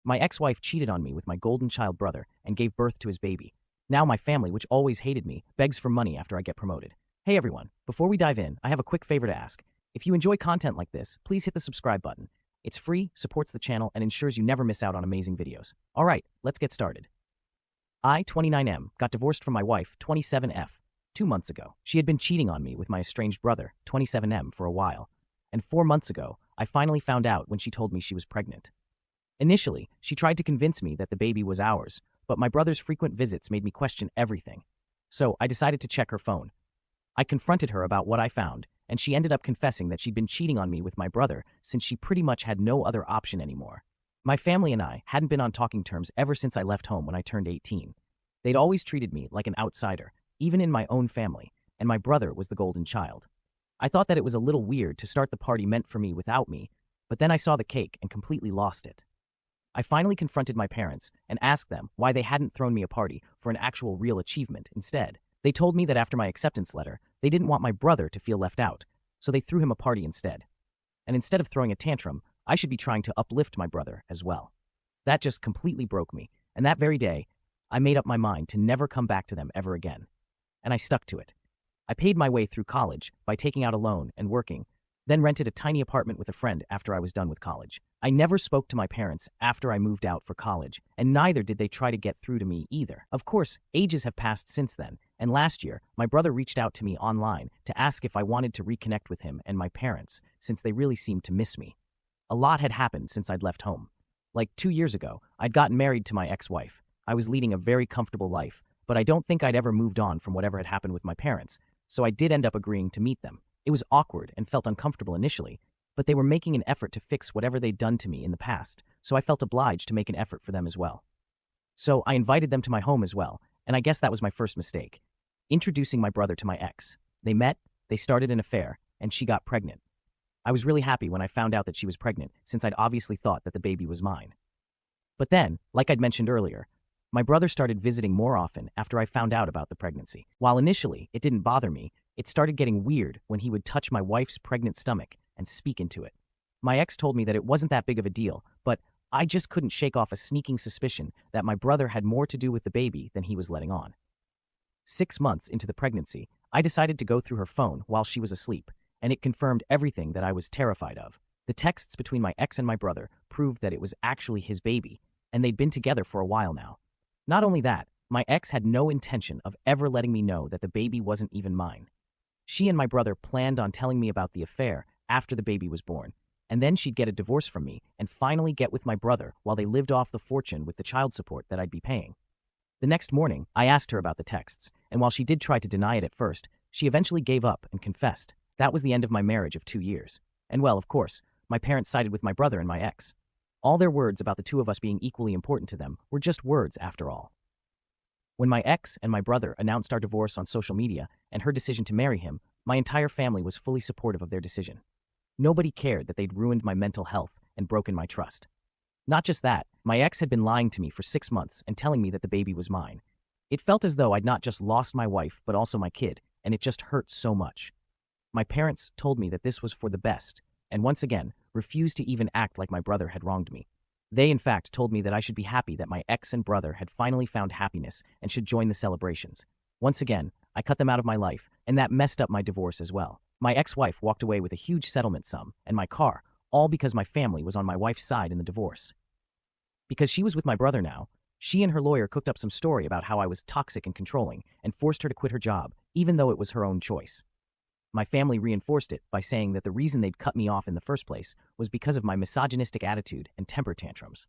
My ex-wife cheated on me with my golden child brother and gave birth to his baby. Now my family, which always hated me, begs for money after I get promoted. Hey everyone, before we dive in, I have a quick favor to ask. If you enjoy content like this, please hit the subscribe button. It's free, supports the channel, and ensures you never miss out on amazing videos. Alright, let's get started. I, 29M, got divorced from my wife, 27F, 2 months ago. She had been cheating on me with my estranged brother, 27M, for a while. And 4 months ago, I finally found out when she told me she was pregnant. Initially, she tried to convince me that the baby was ours, but my brother's frequent visits made me question everything. So I decided to check her phone. I confronted her about what I found, and she ended up confessing that she'd been cheating on me with my brother since she pretty much had no other option anymore. My family and I hadn't been on talking terms ever since I left home when I turned 18. They'd always treated me like an outsider, even in my own family, and my brother was the golden child. I thought that it was a little weird to start the party meant for me without me, but then I saw the cake and completely lost it. I finally confronted my parents and asked them why they hadn't thrown me a party for an actual real achievement instead. They told me that after my acceptance letter, they didn't want my brother to feel left out, so they threw him a party instead. And instead of throwing a tantrum, I should be trying to uplift my brother as well. That just completely broke me, and that very day, I made up my mind to never come back to them ever again. And I stuck to it. I paid my way through college by taking out a loan and working, then rented a tiny apartment with a friend after I was done with college. I never spoke to my parents after I moved out for college, and neither did they try to get through to me either. Of course, ages have passed since then, and last year, my brother reached out to me online to ask if I wanted to reconnect with him and my parents, since they really seemed to miss me. A lot had happened since I'd left home. Like 2 years ago, I'd gotten married to my ex-wife. I was leading a very comfortable life, but I don't think I'd ever moved on from whatever had happened with my parents, so I did end up agreeing to meet them. It was awkward and felt uncomfortable initially, but they were making an effort to fix whatever they'd done to me in the past, so I felt obliged to make an effort for them as well. So I invited them to my home as well, and I guess that was my first mistake. Introducing my brother to my ex. They met, they started an affair, and she got pregnant. I was really happy when I found out that she was pregnant, since I'd obviously thought that the baby was mine. But then, like I'd mentioned earlier, my brother started visiting more often after I found out about the pregnancy. While initially it didn't bother me, it started getting weird when he would touch my wife's pregnant stomach and speak into it. My ex told me that it wasn't that big of a deal, but I just couldn't shake off a sneaking suspicion that my brother had more to do with the baby than he was letting on. 6 months into the pregnancy, I decided to go through her phone while she was asleep, and it confirmed everything that I was terrified of. The texts between my ex and my brother proved that it was actually his baby, and they'd been together for a while now. Not only that, my ex had no intention of ever letting me know that the baby wasn't even mine. She and my brother planned on telling me about the affair after the baby was born, and then she'd get a divorce from me and finally get with my brother while they lived off the fortune with the child support that I'd be paying. The next morning, I asked her about the texts, and while she did try to deny it at first, she eventually gave up and confessed. That was the end of my marriage of 2 years. And well, of course, my parents sided with my brother and my ex. All their words about the two of us being equally important to them were just words after all. When my ex and my brother announced our divorce on social media and her decision to marry him, my entire family was fully supportive of their decision. Nobody cared that they'd ruined my mental health and broken my trust. Not just that, my ex had been lying to me for 6 months and telling me that the baby was mine. It felt as though I'd not just lost my wife, but also my kid, and it just hurt so much. My parents told me that this was for the best, and once again, refused to even act like my brother had wronged me. They, in fact, told me that I should be happy that my ex and brother had finally found happiness and should join the celebrations. Once again, I cut them out of my life, and that messed up my divorce as well. My ex-wife walked away with a huge settlement sum and my car, all because my family was on my wife's side in the divorce. Because she was with my brother now, she and her lawyer cooked up some story about how I was toxic and controlling and forced her to quit her job, even though it was her own choice. My family reinforced it by saying that the reason they'd cut me off in the first place was because of my misogynistic attitude and temper tantrums.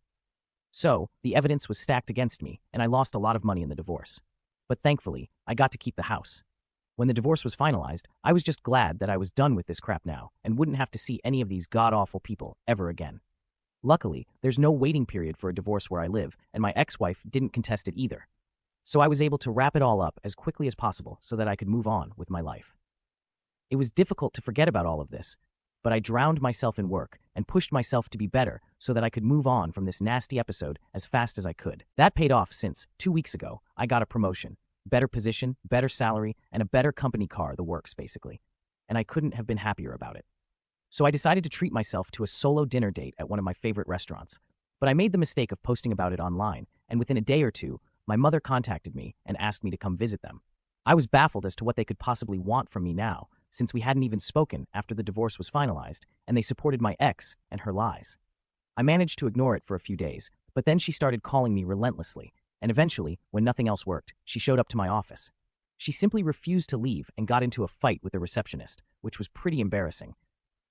So, the evidence was stacked against me, and I lost a lot of money in the divorce. But thankfully, I got to keep the house. When the divorce was finalized, I was just glad that I was done with this crap now and wouldn't have to see any of these god-awful people ever again. Luckily, there's no waiting period for a divorce where I live, and my ex-wife didn't contest it either. So I was able to wrap it all up as quickly as possible so that I could move on with my life. It was difficult to forget about all of this, but I drowned myself in work and pushed myself to be better so that I could move on from this nasty episode as fast as I could. That paid off since, 2 weeks ago, I got a promotion, better position, better salary, and a better company car, the works basically. And I couldn't have been happier about it. So I decided to treat myself to a solo dinner date at one of my favorite restaurants. But I made the mistake of posting about it online, and within a day or two, my mother contacted me and asked me to come visit them. I was baffled as to what they could possibly want from me now, since we hadn't even spoken after the divorce was finalized, and they supported my ex and her lies. I managed to ignore it for a few days, but then she started calling me relentlessly, and eventually, when nothing else worked, she showed up to my office. She simply refused to leave and got into a fight with the receptionist, which was pretty embarrassing.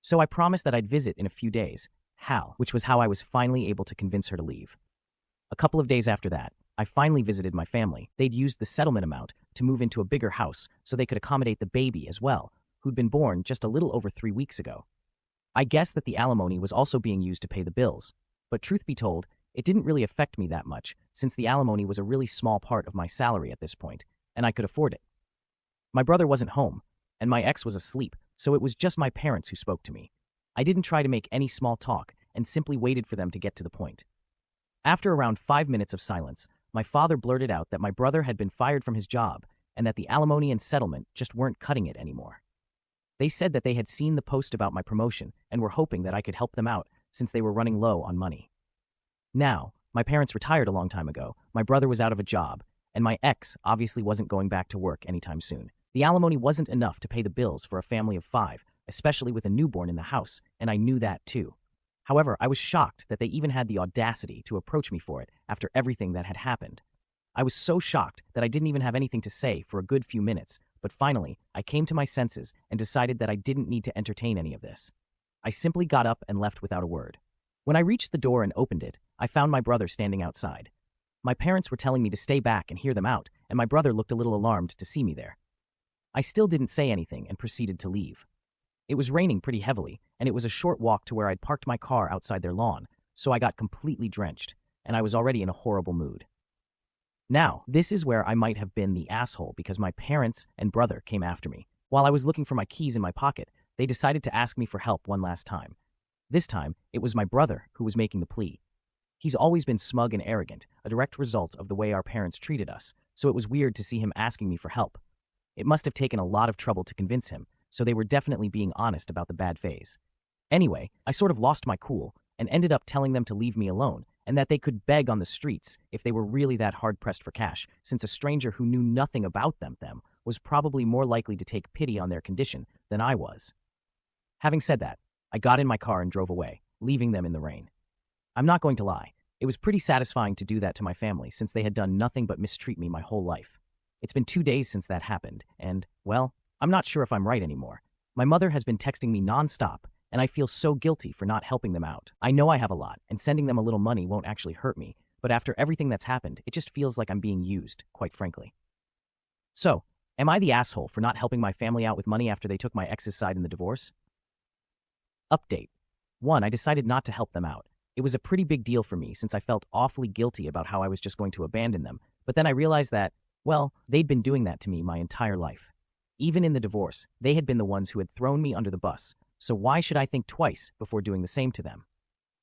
So I promised that I'd visit in a few days, which was how I was finally able to convince her to leave. A couple of days after that, I finally visited my family. They'd used the settlement amount to move into a bigger house so they could accommodate the baby as well, who'd been born just a little over 3 weeks ago. I guessed that the alimony was also being used to pay the bills, but truth be told, it didn't really affect me that much since the alimony was a really small part of my salary at this point, and I could afford it. My brother wasn't home, and my ex was asleep, so it was just my parents who spoke to me. I didn't try to make any small talk and simply waited for them to get to the point. After around 5 minutes of silence, my father blurted out that my brother had been fired from his job and that the alimony and settlement just weren't cutting it anymore. They said that they had seen the post about my promotion and were hoping that I could help them out since they were running low on money. Now, my parents retired a long time ago, my brother was out of a job, and my ex obviously wasn't going back to work anytime soon. The alimony wasn't enough to pay the bills for a family of 5, especially with a newborn in the house, and I knew that too. However, I was shocked that they even had the audacity to approach me for it after everything that had happened. I was so shocked that I didn't even have anything to say for a good few minutes, but finally, I came to my senses and decided that I didn't need to entertain any of this. I simply got up and left without a word. When I reached the door and opened it, I found my brother standing outside. My parents were telling me to stay back and hear them out, and my brother looked a little alarmed to see me there. I still didn't say anything and proceeded to leave. It was raining pretty heavily, and it was a short walk to where I'd parked my car outside their lawn, so I got completely drenched, and I was already in a horrible mood. Now, this is where I might have been the asshole because my parents and brother came after me. While I was looking for my keys in my pocket, they decided to ask me for help one last time. This time, it was my brother who was making the plea. He's always been smug and arrogant, a direct result of the way our parents treated us, so it was weird to see him asking me for help. It must have taken a lot of trouble to convince him, so they were definitely being honest about the bad phase. Anyway, I sort of lost my cool and ended up telling them to leave me alone and that they could beg on the streets if they were really that hard-pressed for cash, since a stranger who knew nothing about them was probably more likely to take pity on their condition than I was. Having said that, I got in my car and drove away, leaving them in the rain. I'm not going to lie, it was pretty satisfying to do that to my family since they had done nothing but mistreat me my whole life. It's been 2 days since that happened, and, well, I'm not sure if I'm right anymore. My mother has been texting me nonstop, and I feel so guilty for not helping them out. I know I have a lot, and sending them a little money won't actually hurt me, but after everything that's happened, it just feels like I'm being used, quite frankly. So, am I the asshole for not helping my family out with money after they took my ex's side in the divorce? Update. 1. I decided not to help them out. It was a pretty big deal for me since I felt awfully guilty about how I was just going to abandon them, but then I realized that, well, they'd been doing that to me my entire life. Even in the divorce, they had been the ones who had thrown me under the bus, so why should I think twice before doing the same to them?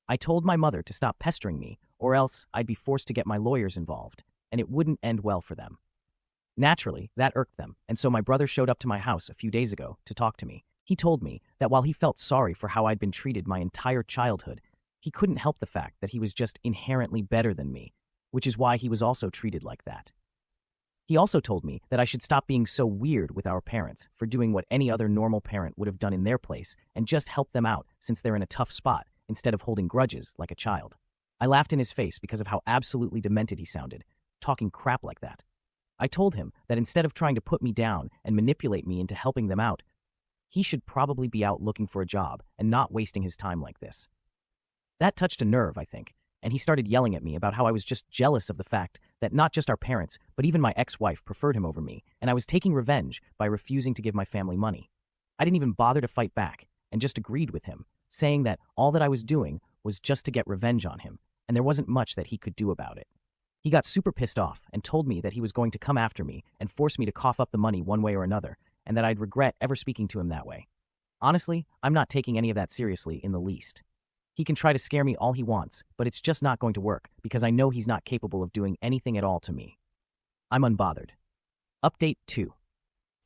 I told my mother to stop pestering me, or else I'd be forced to get my lawyers involved, and it wouldn't end well for them. Naturally, that irked them, and so my brother showed up to my house a few days ago to talk to me. He told me that while he felt sorry for how I'd been treated my entire childhood, he couldn't help the fact that he was just inherently better than me, which is why he was also treated like that. He also told me that I should stop being so weird with our parents for doing what any other normal parent would have done in their place and just help them out since they're in a tough spot instead of holding grudges like a child. I laughed in his face because of how absolutely demented he sounded, talking crap like that. I told him that instead of trying to put me down and manipulate me into helping them out, he should probably be out looking for a job and not wasting his time like this. That touched a nerve, I think, and he started yelling at me about how I was just jealous of the fact that not just our parents, but even my ex-wife preferred him over me, and I was taking revenge by refusing to give my family money. I didn't even bother to fight back, and just agreed with him, saying that all that I was doing was just to get revenge on him, and there wasn't much that he could do about it. He got super pissed off and told me that he was going to come after me and force me to cough up the money one way or another, and that I'd regret ever speaking to him that way. Honestly, I'm not taking any of that seriously in the least. He can try to scare me all he wants, but it's just not going to work because I know he's not capable of doing anything at all to me. I'm unbothered. Update 2.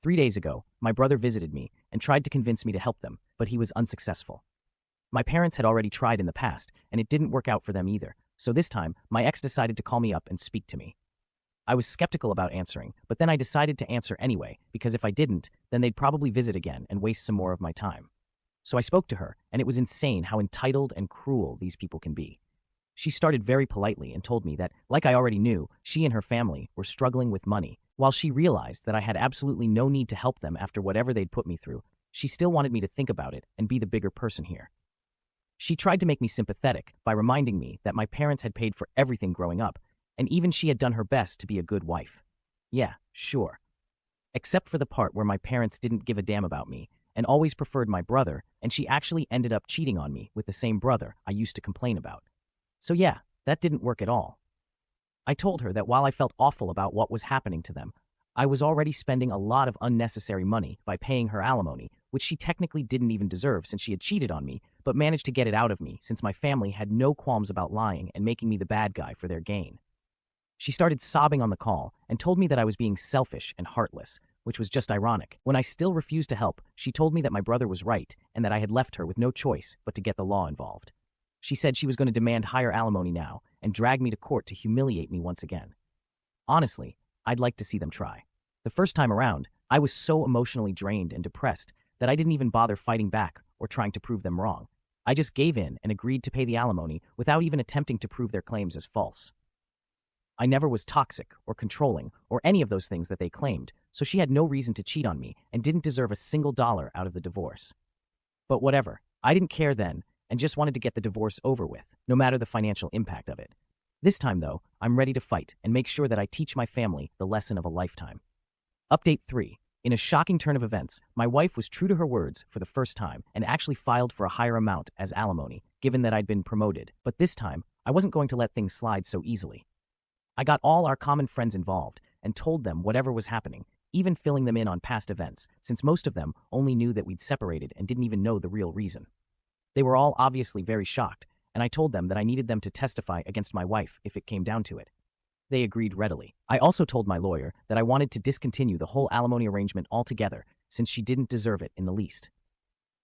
3 days ago, my brother visited me and tried to convince me to help them, but he was unsuccessful. My parents had already tried in the past, and it didn't work out for them either, So this time, my ex decided to call me up and speak to me. I was skeptical about answering, but then I decided to answer anyway, because if I didn't, then they'd probably visit again and waste some more of my time. So I spoke to her, and it was insane how entitled and cruel these people can be. She started very politely and told me that, like I already knew, she and her family were struggling with money. While she realized that I had absolutely no need to help them after whatever they'd put me through, she still wanted me to think about it and be the bigger person here. She tried to make me sympathetic by reminding me that my parents had paid for everything growing up, and even she had done her best to be a good wife. Yeah, sure. Except for the part where my parents didn't give a damn about me and always preferred my brother, and she actually ended up cheating on me with the same brother I used to complain about. So yeah, that didn't work at all. I told her that while I felt awful about what was happening to them, I was already spending a lot of unnecessary money by paying her alimony, which she technically didn't even deserve since she had cheated on me, but managed to get it out of me since my family had no qualms about lying and making me the bad guy for their gain. She started sobbing on the call and told me that I was being selfish and heartless, which was just ironic. When I still refused to help, she told me that my brother was right and that I had left her with no choice but to get the law involved. She said she was going to demand higher alimony now and drag me to court to humiliate me once again. Honestly, I'd like to see them try. The first time around, I was so emotionally drained and depressed that I didn't even bother fighting back or trying to prove them wrong. I just gave in and agreed to pay the alimony without even attempting to prove their claims as false. I never was toxic or controlling or any of those things that they claimed, so she had no reason to cheat on me and didn't deserve a single dollar out of the divorce. But whatever, I didn't care then and just wanted to get the divorce over with, no matter the financial impact of it. This time, though, I'm ready to fight and make sure that I teach my family the lesson of a lifetime. Update 3. In a shocking turn of events, my wife was true to her words for the first time and actually filed for a higher amount as alimony, given that I'd been promoted. But this time, I wasn't going to let things slide so easily. I got all our common friends involved and told them whatever was happening, even filling them in on past events, since most of them only knew that we'd separated and didn't even know the real reason. They were all obviously very shocked, and I told them that I needed them to testify against my wife if it came down to it. They agreed readily. I also told my lawyer that I wanted to discontinue the whole alimony arrangement altogether, since she didn't deserve it in the least.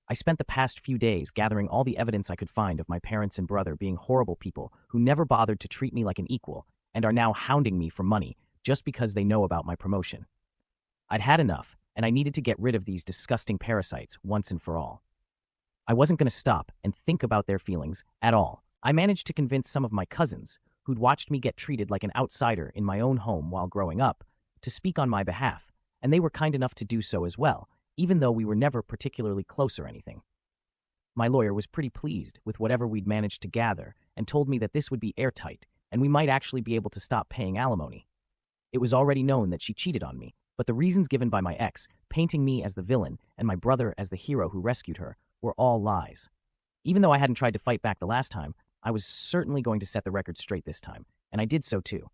I spent the past few days gathering all the evidence I could find of my parents and brother being horrible people who never bothered to treat me like an equal and are now hounding me for money just because they know about my promotion. I'd had enough, and I needed to get rid of these disgusting parasites once and for all. I wasn't going to stop and think about their feelings at all. I managed to convince some of my cousins, who'd watched me get treated like an outsider in my own home while growing up, to speak on my behalf, and they were kind enough to do so as well, even though we were never particularly close or anything. My lawyer was pretty pleased with whatever we'd managed to gather and told me that this would be airtight, and we might actually be able to stop paying alimony. It was already known that she cheated on me, but the reasons given by my ex, painting me as the villain and my brother as the hero who rescued her, were all lies. Even though I hadn't tried to fight back the last time, I was certainly going to set the record straight this time, and I did so too.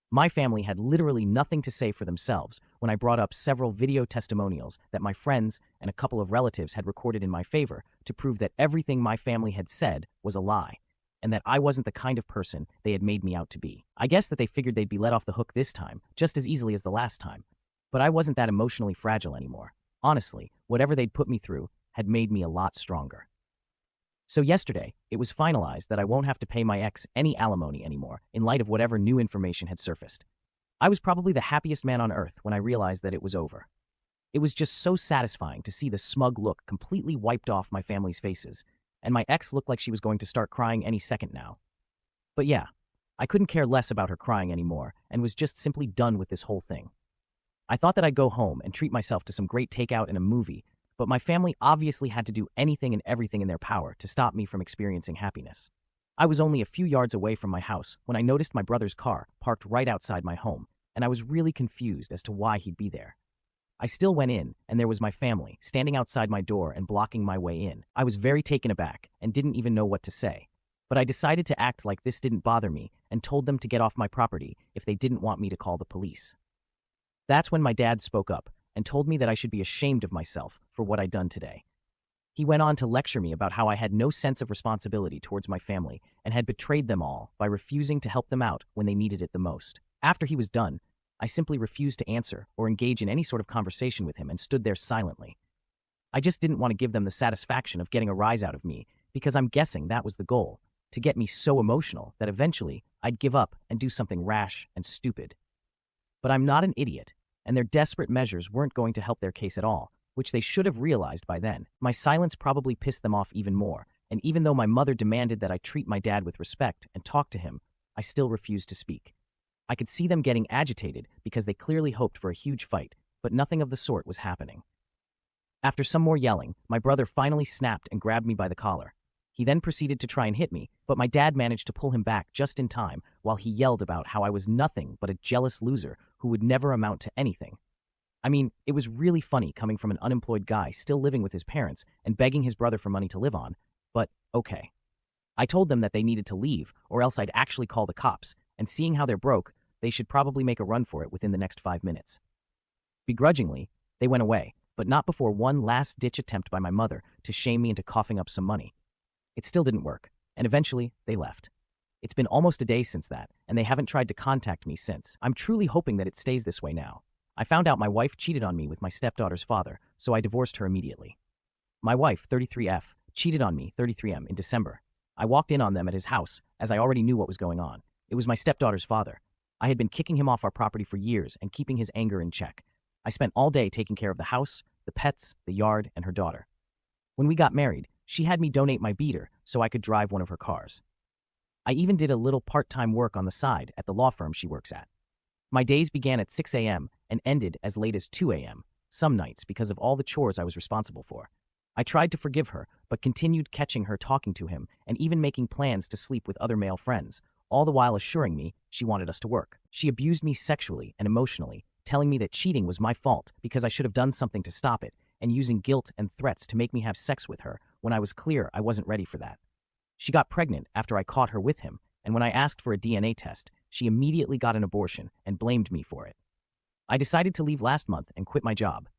My family had literally nothing to say for themselves when I brought up several video testimonials that my friends and a couple of relatives had recorded in my favor to prove that everything my family had said was a lie, and that I wasn't the kind of person they had made me out to be. I guess that they figured they'd be let off the hook this time, just as easily as the last time. But I wasn't that emotionally fragile anymore. Honestly, whatever they'd put me through had made me a lot stronger. So yesterday, it was finalized that I won't have to pay my ex any alimony anymore in light of whatever new information had surfaced. I was probably the happiest man on earth when I realized that it was over. It was just so satisfying to see the smug look completely wiped off my family's faces, and my ex looked like she was going to start crying any second now. But yeah, I couldn't care less about her crying anymore and was just simply done with this whole thing. I thought that I'd go home and treat myself to some great takeout and a movie, but my family obviously had to do anything and everything in their power to stop me from experiencing happiness. I was only a few yards away from my house when I noticed my brother's car parked right outside my home, and I was really confused as to why he'd be there. I still went in, and there was my family standing outside my door and blocking my way in. I was very taken aback and didn't even know what to say, but I decided to act like this didn't bother me and told them to get off my property if they didn't want me to call the police. That's when my dad spoke up and told me that I should be ashamed of myself for what I'd done today. He went on to lecture me about how I had no sense of responsibility towards my family and had betrayed them all by refusing to help them out when they needed it the most. After he was done, I simply refused to answer or engage in any sort of conversation with him and stood there silently. I just didn't want to give them the satisfaction of getting a rise out of me because I'm guessing that was the goal, to get me so emotional that eventually I'd give up and do something rash and stupid. But I'm not an idiot, and their desperate measures weren't going to help their case at all, which they should have realized by then. My silence probably pissed them off even more, and even though my mother demanded that I treat my dad with respect and talk to him, I still refused to speak. I could see them getting agitated because they clearly hoped for a huge fight, but nothing of the sort was happening. After some more yelling, my brother finally snapped and grabbed me by the collar. He then proceeded to try and hit me, but my dad managed to pull him back just in time while he yelled about how I was nothing but a jealous loser who would never amount to anything. I mean, it was really funny coming from an unemployed guy still living with his parents and begging his brother for money to live on, but okay. I told them that they needed to leave or else I'd actually call the cops, and seeing how they're broke, they should probably make a run for it within the next 5 minutes. Begrudgingly, they went away, but not before one last-ditch attempt by my mother to shame me into coughing up some money. It still didn't work, and eventually, they left. It's been almost a day since that, and they haven't tried to contact me since. I'm truly hoping that it stays this way now. I found out my wife cheated on me with my stepdaughter's father, so I divorced her immediately. My wife, 33F, cheated on me, 33M, in December. I walked in on them at his house, as I already knew what was going on. It was my stepdaughter's father. I had been kicking him off our property for years and keeping his anger in check. I spent all day taking care of the house, the pets, the yard, and her daughter. When we got married, she had me donate my beater so I could drive one of her cars. I even did a little part-time work on the side at the law firm she works at. My days began at 6 a.m. and ended as late as 2 a.m., some nights because of all the chores I was responsible for. I tried to forgive her, but continued catching her talking to him and even making plans to sleep with other male friends, all the while assuring me she wanted us to work. She abused me sexually and emotionally, telling me that cheating was my fault because I should have done something to stop it, and using guilt and threats to make me have sex with her when I was clear I wasn't ready for that. She got pregnant after I caught her with him, and when I asked for a DNA test, she immediately got an abortion and blamed me for it. I decided to leave last month and quit my job.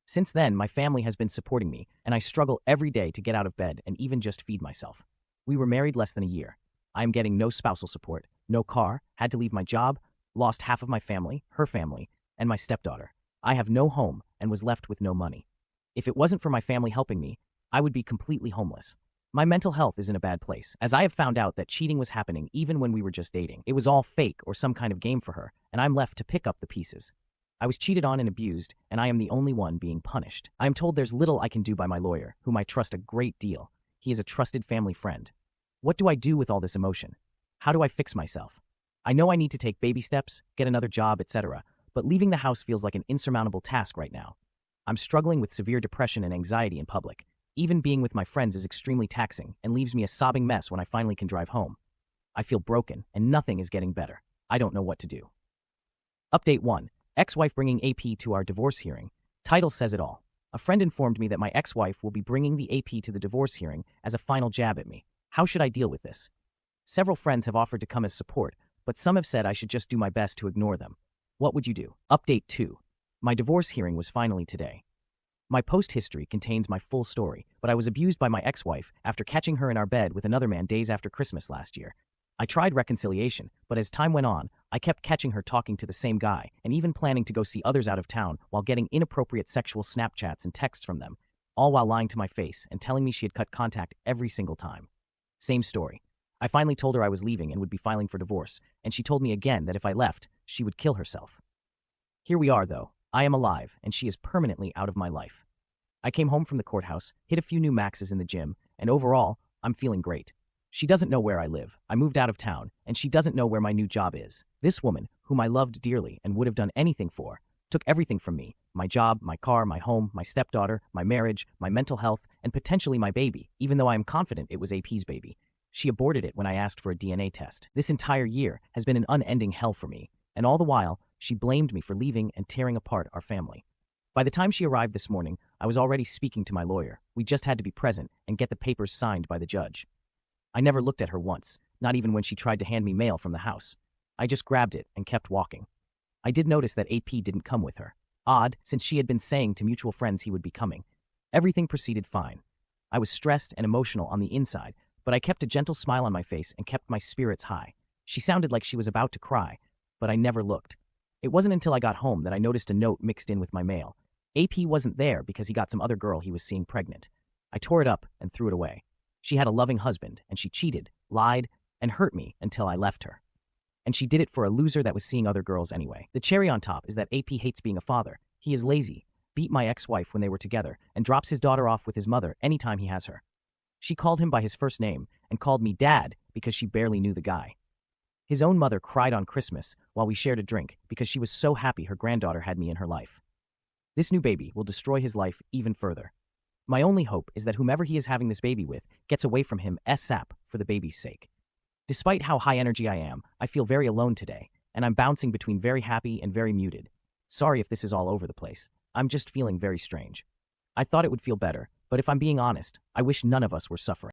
Since then, my family has been supporting me, and I struggle every day to get out of bed and even just feed myself. We were married less than a year. I am getting no spousal support, no car, had to leave my job, lost half of my family, her family, and my stepdaughter. I have no home and was left with no money. If it wasn't for my family helping me, I would be completely homeless. My mental health is in a bad place, as I have found out that cheating was happening even when we were just dating. It was all fake or some kind of game for her, and I'm left to pick up the pieces. I was cheated on and abused, and I am the only one being punished. I am told there's little I can do by my lawyer, whom I trust a great deal. He is a trusted family friend. What do I do with all this emotion? How do I fix myself? I know I need to take baby steps, get another job, etc., but leaving the house feels like an insurmountable task right now. I'm struggling with severe depression and anxiety in public. Even being with my friends is extremely taxing and leaves me a sobbing mess when I finally can drive home. I feel broken, and nothing is getting better. I don't know what to do. Update 1. Ex-wife bringing AP to our divorce hearing. Title says it all. A friend informed me that my ex-wife will be bringing the AP to the divorce hearing as a final jab at me. How should I deal with this? Several friends have offered to come as support, but some have said I should just do my best to ignore them. What would you do? Update 2. My divorce hearing was finally today. My post history contains my full story, but I was abused by my ex-wife after catching her in our bed with another man days after Christmas last year. I tried reconciliation, but as time went on, I kept catching her talking to the same guy and even planning to go see others out of town while getting inappropriate sexual Snapchats and texts from them, all while lying to my face and telling me she had cut contact every single time. Same story. I finally told her I was leaving and would be filing for divorce, and she told me again that if I left, she would kill herself. Here we are, though. I am alive, and she is permanently out of my life. I came home from the courthouse, hit a few new maxes in the gym, and overall, I'm feeling great. She doesn't know where I live. I moved out of town, and she doesn't know where my new job is. This woman, whom I loved dearly and would have done anything for, took everything from me: my job, my car, my home, my stepdaughter, my marriage, my mental health, and potentially my baby, even though I am confident it was AP's baby. She aborted it when I asked for a DNA test. This entire year has been an unending hell for me, and all the while, she blamed me for leaving and tearing apart our family. By the time she arrived this morning, I was already speaking to my lawyer. We just had to be present and get the papers signed by the judge. I never looked at her once, not even when she tried to hand me mail from the house. I just grabbed it and kept walking. I did notice that AP didn't come with her. Odd, since she had been saying to mutual friends he would be coming. Everything proceeded fine. I was stressed and emotional on the inside, but I kept a gentle smile on my face and kept my spirits high. She sounded like she was about to cry, but I never looked. It wasn't until I got home that I noticed a note mixed in with my mail. AP wasn't there because he got some other girl he was seeing pregnant. I tore it up and threw it away. She had a loving husband, and she cheated, lied, and hurt me until I left her. And she did it for a loser that was seeing other girls anyway. The cherry on top is that AP hates being a father. He is lazy, beat my ex-wife when they were together, and drops his daughter off with his mother anytime he has her. She called him by his first name and called me Dad because she barely knew the guy. His own mother cried on Christmas while we shared a drink because she was so happy her granddaughter had me in her life. This new baby will destroy his life even further. My only hope is that whomever he is having this baby with gets away from him ASAP for the baby's sake. Despite how high energy I am, I feel very alone today, and I'm bouncing between very happy and very muted. Sorry if this is all over the place. I'm just feeling very strange. I thought it would feel better, but if I'm being honest, I wish none of us were suffering.